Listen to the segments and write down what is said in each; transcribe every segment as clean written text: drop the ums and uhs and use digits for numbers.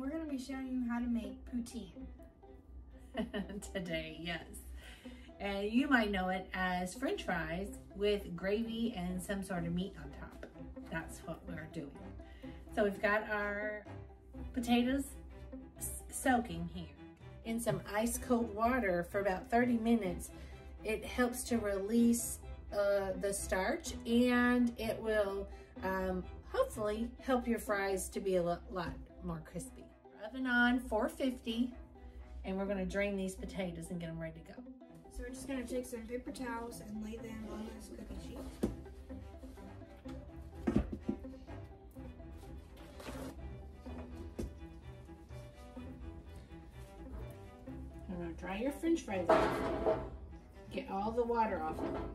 We're going to be showing you how to make poutine. Today, yes. And you might know it as French fries with gravy and some sort of meat on top. That's what we're doing. So we've got our potatoes soaking here in some ice cold water for about 30 minutes. It helps to release the starch, and it will hopefully help your fries to be a lot more crispy. Oven on 450, and we're gonna drain these potatoes and get them ready to go. So we're just gonna take some paper towels and lay them on this cookie sheet. I'm gonna dry your French fries off. Get all the water off of them.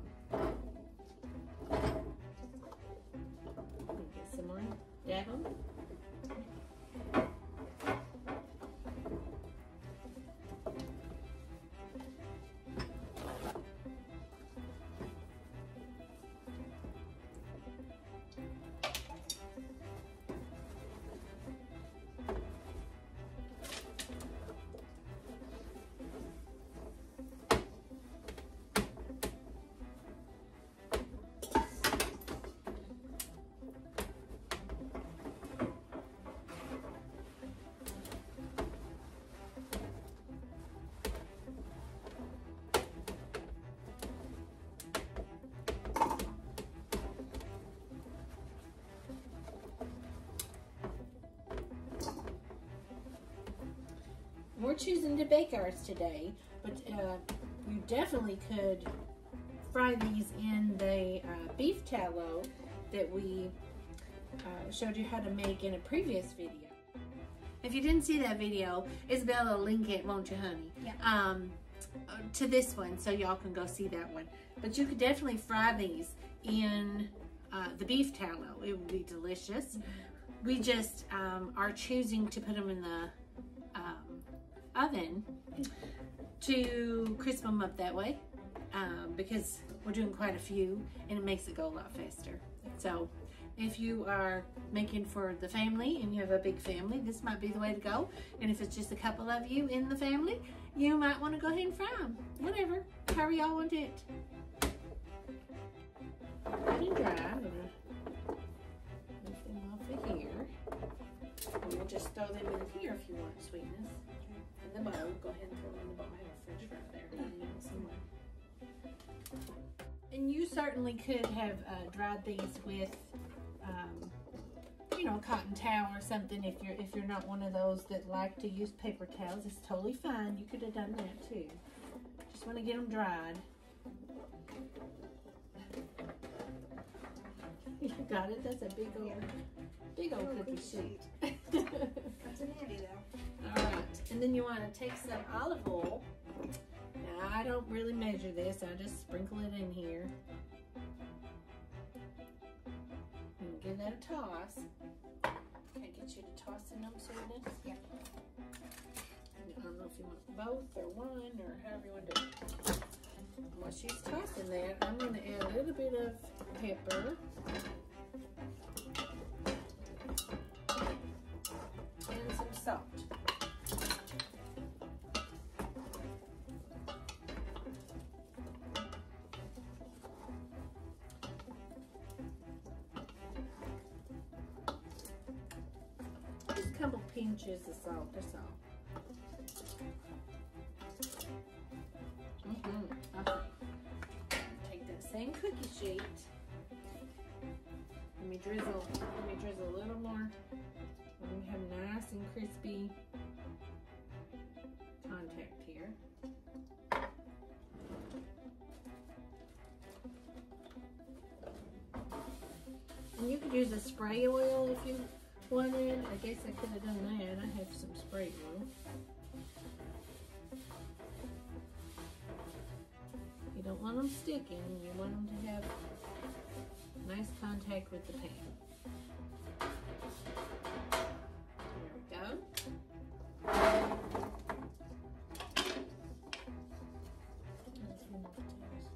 Get some more, dab them. We're choosing to bake ours today, but you definitely could fry these in the beef tallow that we showed you how to make in a previous video. If you didn't see that video, Isabel will link it, won't you, honey? Yeah. To this one, so y'all can go see that one. But you could definitely fry these in the beef tallow. It would be delicious. Mm-hmm. We just are choosing to put them in the oven to crisp them up that way because we're doing quite a few and it makes it go a lot faster. So if you are making for the family and you have a big family, this might be the way to go. And if it's just a couple of you in the family, you might want to go ahead and fry them. Whatever, however y'all want it. Good and dry. I'm gonna move them off of here. And we'll just throw them in here if you want sweetness. In the bowl, go ahead and throw them in the bowl. I have a French fry there, somewhere. And you certainly could have dried these with, you know, a cotton towel or something. If you're not one of those that like to use paper towels, it's totally fine. You could have done that too. Just want to get them dried. You got it. That's a big old cookie sheet. That's an handy though. All right, and then you want to take some olive oil. Now I don't really measure this. I just sprinkle it in here. And give that a toss. Can I get you to toss in them, sweetness? Yeah. I don't know if you want both or one or however you want to do it. While she's tossing that, I'm going to add a little bit of pepper. And some salt. Just a couple pinches of salt, that's all. Okay. Take that same cookie sheet. Let me drizzle a little more. We're going to have nice and crispy contact here. And you could use a spray oil if you wanted. I guess I could have done that. I have some spray oil. You don't want them sticking. You want them to have nice contact with the pan. There we go.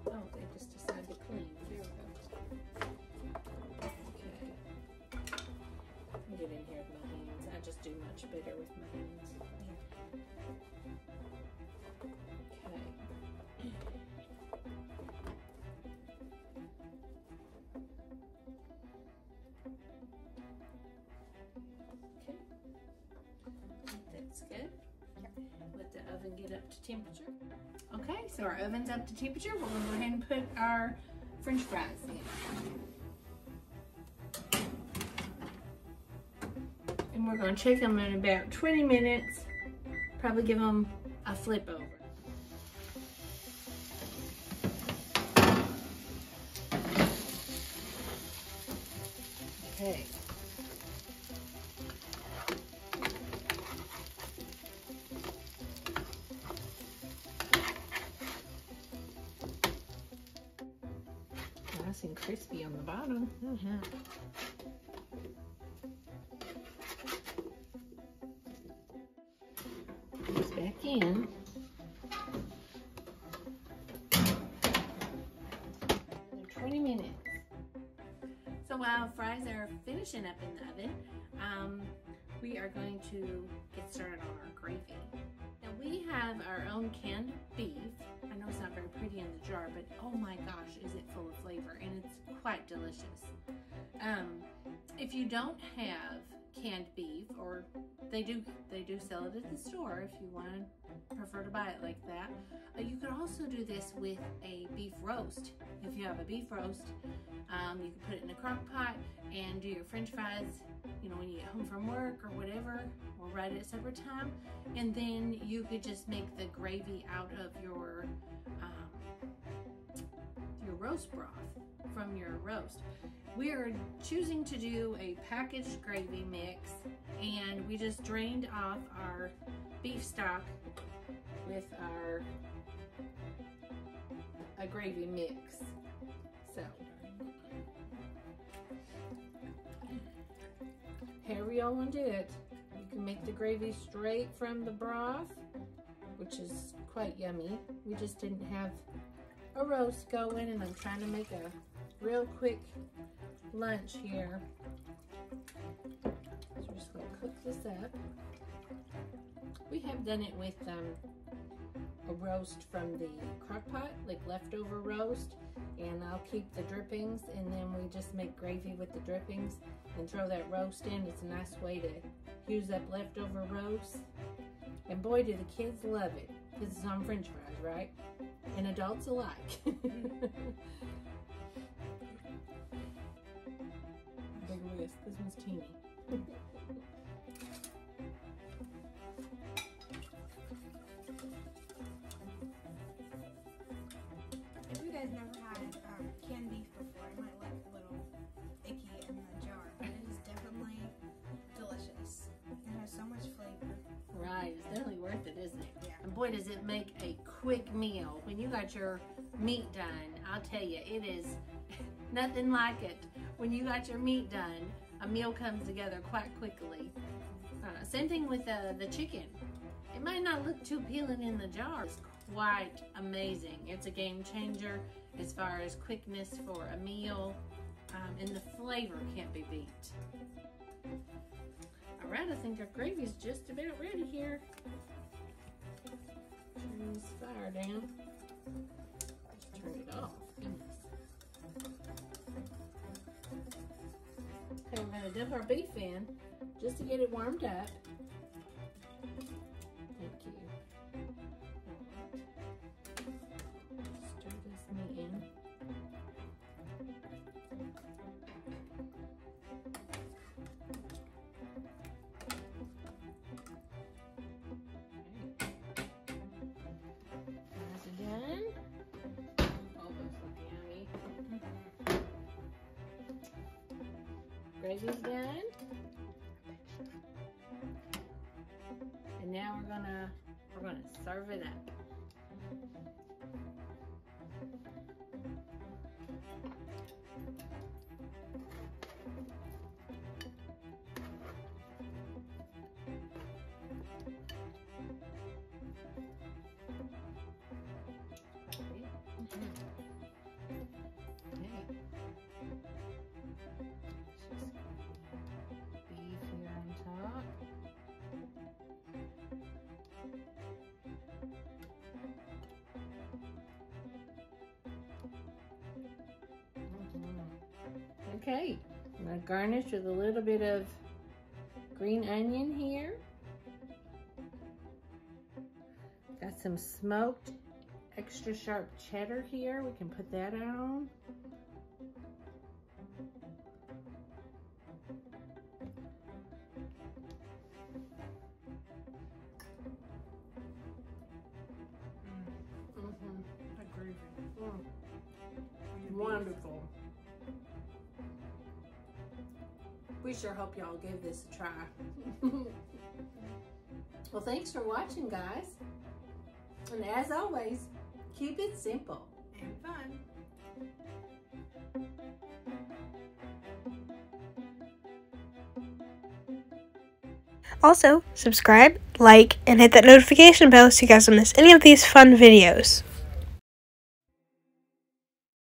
Oh, they just decided to clean. There we go. Okay. Let me get in here with my hands. I I just do much better with my hands. That's good. Let the oven get up to temperature. Okay, so our oven's up to temperature. We're going to go ahead and put our French fries in. And we're going to check them in about 20 minutes. Probably give them a flip over. Okay. Nice and crispy on the bottom. Put this back in. 20 minutes. So while fries are finishing up in the oven, we are going to get started on our gravy. Now we have our own canned beef. I know it's not very pretty in the jar, but oh my gosh, is it full of flavor, and it's quite delicious. If you don't have canned beef, or they do sell it at the store if you prefer to buy it like that. You could also do this with a beef roast. If you have a beef roast, you can put it in a crock pot and do your French fries, you know, when you get home from work or whatever, or right at supper time. And then you could just make the gravy out of your roast broth from your roast. We are choosing to do a packaged gravy mix, and we just drained off our beef stock with our gravy mix. So, however y'all want to do it, you can make the gravy straight from the broth, which is quite yummy. We just didn't have a roast going, and I'm trying to make a real quick lunch here. So we're just going to cook this up. We have done it with a roast from the crock pot, like leftover roast, and I'll keep the drippings, and then we just make gravy with the drippings and throw that roast in. It's a nice way to use up leftover roast, and boy do the kids love it, because it's on French fries, right? And adults alike. Big whisk. This one's teeny. If you guys never had canned beef before, it might look a little icky in the jar, but it is definitely delicious. It has so much flavor. Right, it's definitely worth it, isn't it? Yeah. And boy, does it make a quick meal. When you got your meat done, I'll tell you, it is nothing like it. When you got your meat done, a meal comes together quite quickly. Same thing with the chicken. It might not look too appealing in the jar. It's quite amazing. It's a game changer as far as quickness for a meal, and the flavor can't be beat. All right, I think our gravy is just about ready here. Turn this fire down. Just turn it off. Goodness. Okay, we're going to dump our beef in just to get it warmed up. Thank you. Stir this meat in. Is it done? Oh, those look yummy. Gravy's done. And now we're gonna serve it up. Beef here on top. Okay, I'm going to garnish with a little bit of green onion here. Got some smoked extra sharp cheddar here. We can put that on. Wonderful. We sure hope y'all give this a try. Well, thanks for watching, guys. And as always, keep it simple And fun. Also, subscribe, like, and hit that notification bell so you guys don't miss any of these fun videos.